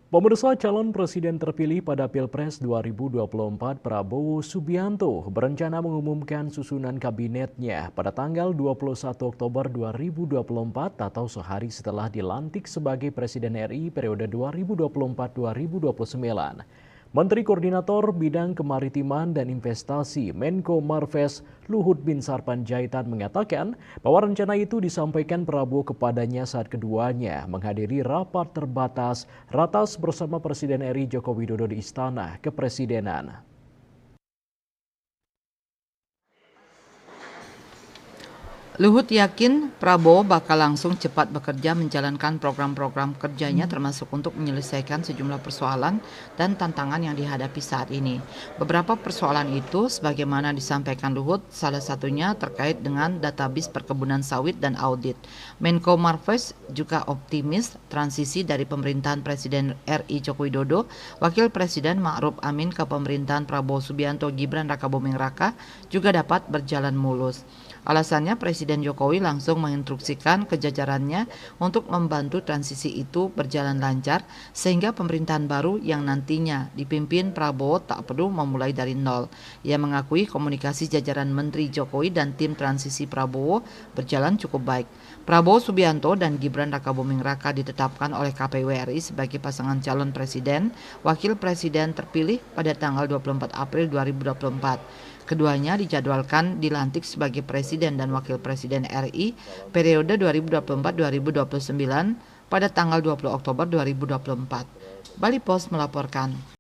Pemirsa calon presiden terpilih pada Pilpres 2024 Prabowo Subianto berencana mengumumkan susunan kabinetnya pada tanggal 21 Oktober 2024 atau sehari setelah dilantik sebagai Presiden RI periode 2024-2029. Menteri Koordinator Bidang Kemaritiman dan Investasi Menko Marves Luhut Bin Sarpanjaitan mengatakan bahwa rencana itu disampaikan Prabowo kepadanya saat keduanya menghadiri rapat terbatas ratas bersama Presiden RI Joko Widodo di Istana Kepresidenan. Luhut yakin Prabowo bakal langsung cepat bekerja menjalankan program-program kerjanya termasuk untuk menyelesaikan sejumlah persoalan dan tantangan yang dihadapi saat ini. Beberapa persoalan itu sebagaimana disampaikan Luhut, salah satunya terkait dengan database perkebunan sawit dan audit. Menko Marves juga optimis transisi dari pemerintahan Presiden RI Joko Widodo, Wakil Presiden Ma'ruf Amin ke pemerintahan Prabowo Subianto Gibran Rakabuming Raka juga dapat berjalan mulus. Alasannya Presiden Jokowi langsung menginstruksikan ke jajarannya untuk membantu transisi itu berjalan lancar sehingga pemerintahan baru yang nantinya dipimpin Prabowo tak perlu memulai dari nol. Ia mengakui komunikasi jajaran Menteri Jokowi dan tim transisi Prabowo berjalan cukup baik. Prabowo Subianto dan Gibran Rakabuming Raka ditetapkan oleh KPU RI sebagai pasangan calon presiden, wakil presiden terpilih pada tanggal 24 April 2024. Keduanya dijadwalkan dilantik sebagai Presiden dan Wakil Presiden RI periode 2024-2029 pada tanggal 20 Oktober 2024. Bali Post melaporkan.